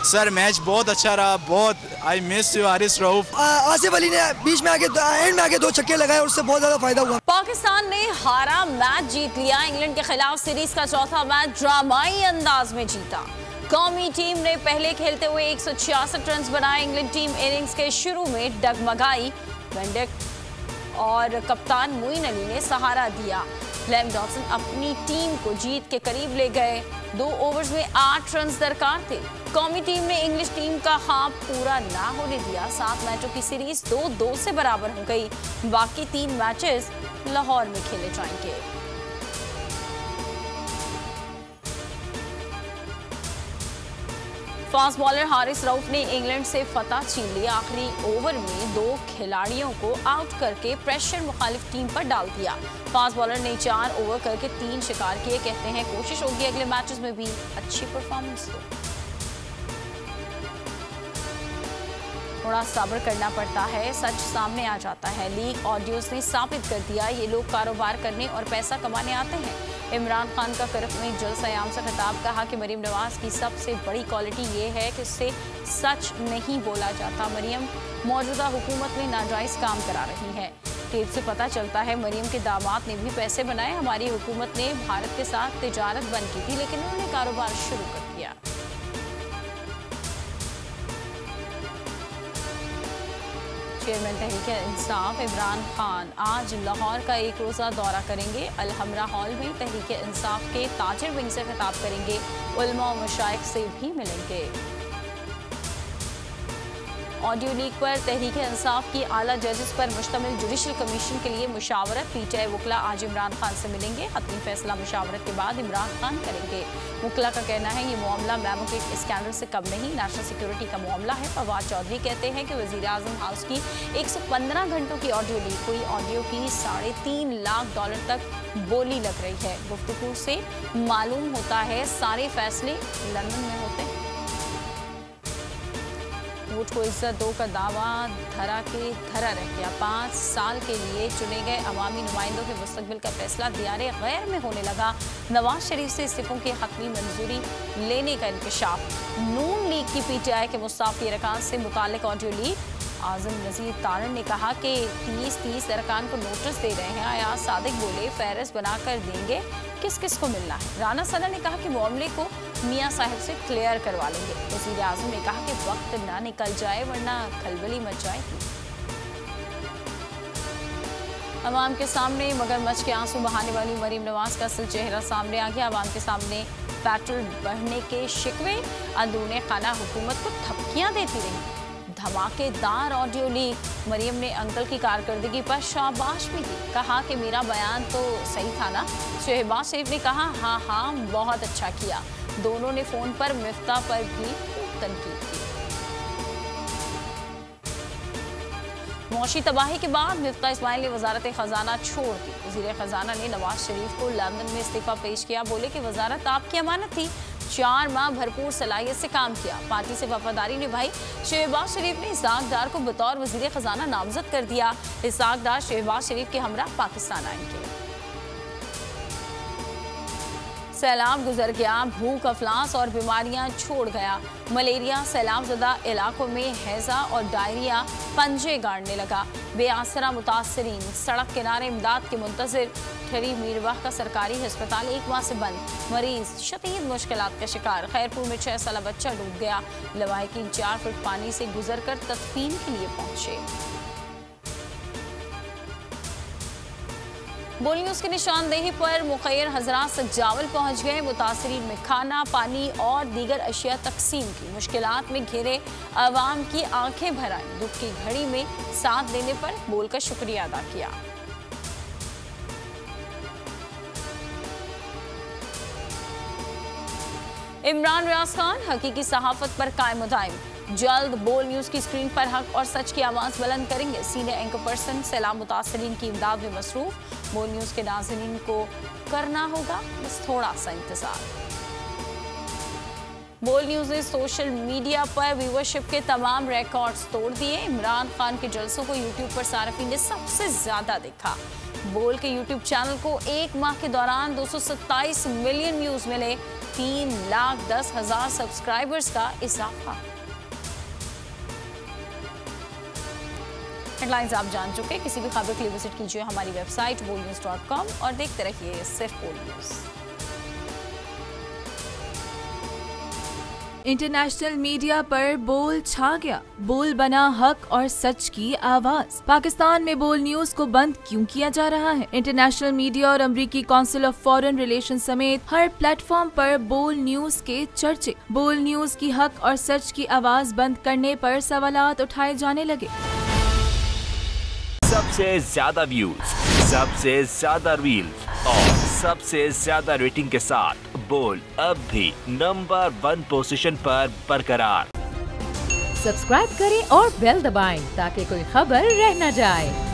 Sir match बहुत अच्छा रहा, बहुत I miss you Haris Rauf. Asif Ali ने बीच में आके एंड में आके 2 छक्के लगाए और उससे बहुत ज्यादा फायदा हुआ। पाकिस्तान ने हारा मैच जीत लिया। इंग्लैंड के खिलाफ सीरीज का चौथा मैच ड्रामाई अंदाज में जीता। कौमी टीम ने पहले खेलते हुए 166 रन बनाए। इंग्लैंड टीम इनिंग्स के शुरू में डगमगाई। वेंडिक और कप्तान मोइन अली ने सहारा दिया। ग्लेन जॉनसन अपनी टीम को जीत के करीब ले गए। 2 ओवर्स में 8 रन दरकार थे। कौमी टीम ने इंग्लिश टीम का ख्वाब पूरा ना होने दिया। 7 मैचों की सीरीज 2-2 से बराबर हो गई। बाकी 3 मैचेस लाहौर में खेले जाएंगे। फास्ट बॉलर हारिस रऊफ ने इंग्लैंड से फतह छीन ली। आखिरी ओवर में 2 खिलाड़ियों को आउट करके प्रेशर मुखालिफ टीम पर डाल दिया। फास्ट बॉलर ने 4 ओवर करके 3 शिकार किए। कहते हैं कोशिश होगी अगले मैचेस में भी अच्छी परफॉर्मेंस हो। थोड़ा सब्र करना पड़ता है, सच सामने आ जाता है। लीक ऑडियोज ने साबित कर दिया ये लोग कारोबार करने और पैसा कमाने आते हैं। इमरान खान का करख में जलसायाम से खिताब। कहा कि मरीम नवाज की सबसे बड़ी क्वालिटी ये है कि उससे सच नहीं बोला जाता। मरीम मौजूदा हुकूमत में नाजायज काम करा रही है। टेप से पता चलता है मरीम के दामाद ने भी पैसे बनाए। हमारी हुकूमत ने भारत के साथ तिजारत बंद की थी, लेकिन उन्होंने कारोबार शुरू कर दिया। चेयरमैन तहरीक इंसाफ इमरान खान आज लाहौर का 1 रोज़ा दौरा करेंगे। अल-हमरा हॉल में तहरीक इंसाफ के ताजिर विंग से खिताब करेंगे। उलमा और मशाइख से भी मिलेंगे। ऑडियो लीक पर तहरीक इंसाफ की आला जजेस पर मुश्तमिल जुडिशल कमीशन के लिए मुशावरत। पीटीआई वकला आज इमरान खान से मिलेंगे। हतमी फैसला मुशावरत के बाद इमरान खान करेंगे। वकला का कहना है ये मामला मेमो के स्कैंडल से कम नहीं, नेशनल सिक्योरिटी का मामला है। फवाद चौधरी कहते हैं कि वज़ीर आज़म हाउस की 115 घंटों की ऑडियो लीक हुई। ऑडियो की $3.5 लाख तक बोली लग रही है। गुफ्तगू से मालूम होता है सारे फैसले लंदन में होते हैं। वोट को इज्जत दो का दावा धरा के धरा रह गया। 5 साल के लिए चुने गए अवामी नुमाइंदों के मुस्तकबिल का फैसला दियारे गैर में होने लगा। नवाज शरीफ से इस्तीफों की हतमी मंजूरी लेने का इंकशाफ। नून लीग की पीटीआई के मुस्ताफी अरकान से मुतालिक ऑडियो लीक। आजम नज़ीर तारण ने कहा कि 30 अरकान को नोटिस दे रहे हैं। अयाज सादिक बोले फहरिस्त बनाकर देंगे, किस किस को मिलना है। राना सदर ने कहा कि मामले को मियाँ साहब से क्लियर करवा लेंगे। वज़ीर आज़म ने कहा कि वक्त ना निकल जाए वरना खलबली मच जाएगी। अवाम के सामने मगरमच्छ के आंसू बहाने वाली मरीम नवाज का असल चेहरा सामने आ गया। अवाम के सामने पेट्रोल बढ़ने के शिकवे, अंदरूने खाना हुकूमत को धमकियां देती रही। धमाकेदार ऑडियो लीक। मरीम ने अंकल की कारकर्दगी पर शाबाश भी दी। कहा कि मेरा बयान तो सही था ना। शहबाज शरीफ ने कहा हाँ बहुत अच्छा किया। दोनों ने फोन पर मिफ्ता पर भी तनकीद की। मौशी तबाही के बाद मिफ्ता इस्माइल ने वजारत खजाना छोड़ दी। वजीर खजाना ने नवाज शरीफ को लंदन में इस्तीफा पेश किया। बोले कि वजारत आपकी अमानत थी। 4 माह भरपूर सलाहियत से काम किया, पार्टी से वफादारी निभाई। शहबाज शरीफ ने इसाक डार को बतौर वजीर खजाना नामजद कर दिया। इसाक डार शहबाज शरीफ के हमरा पाकिस्तान आएंगे। सैलाब गुजर गया, भूख अफलास और बीमारियां छोड़ गया। मलेरिया सैलाबज़दा इलाकों में हैजा और डायरिया पंजे गाड़ने लगा। बेआसरा मुतासरीन सड़क किनारे इमदाद के मुंतज़िर। ठहरी मीरवाह का सरकारी अस्पताल 1 माह से बंद। मरीज शदीद मुश्किलात का शिकार। खैरपुर में 6 साला बच्चा डूब गया। लवाहिकीन 4 फुट पानी से गुजर कर तदफीन के लिए पहुंचे। बोल न्यूज़ की निशानदेही पर मुखैर हजरात सजावल पहुंच गए। मुतासरीन में खाना, पानी और दीगर अशिया तकसीम की। मुश्किलात में घिरे अवाम की आंखें भर आई। दुख की घड़ी में साथ देने पर बोल का शुक्रिया अदा किया। इमरान रियाज खान हकीकी सहाफत पर कायम दायम। जल्द बोल न्यूज़ की स्क्रीन पर हक और सच की आवाज़ बुलंद करेंगे। सीनियर एंकर पर्सन सैलाब मुतासरीन की इमदाद में मसरूफ। बोल न्यूज़ के नाज़रीन को करना होगा बस थोड़ा सा इंतजार। बोल न्यूज़ ने सोशल मीडिया पर व्यूअरशिप के तमाम रिकॉर्ड्स तोड़ दिए। इमरान खान के जलसों को यूट्यूब पर सार्फिन ने सबसे ज़्यादा देखा। बोल के यूट्यूब चैनल को 1 माह के दौरान 227 मिलियन व्यूज़ मिले। 3,10,000 सब्सक्राइबर्स का इजाफा। हेडलाइंस आप जान चुके। किसी भी खबर के लिए विजिट कीजिए हमारी वेबसाइट bolnews.com और देखते रहिए सिर्फ बोल न्यूज। इंटरनेशनल मीडिया पर बोल छा गया। बोल बना हक और सच की आवाज। पाकिस्तान में बोल न्यूज को बंद क्यों किया जा रहा है? इंटरनेशनल मीडिया और अमेरिकी काउंसिल ऑफ फॉरेन रिलेशन समेत हर प्लेटफॉर्म पर बोल न्यूज के चर्चे। बोल न्यूज की हक और सच की आवाज बंद करने पर सवालात उठाए जाने लगे। सबसे ज्यादा व्यूज, सबसे ज्यादा रील्स और सबसे ज्यादा रेटिंग के साथ बोल अब भी नंबर 1 पोजीशन पर बरकरार। सब्सक्राइब करें और बेल दबाएं ताकि कोई खबर रह न जाए।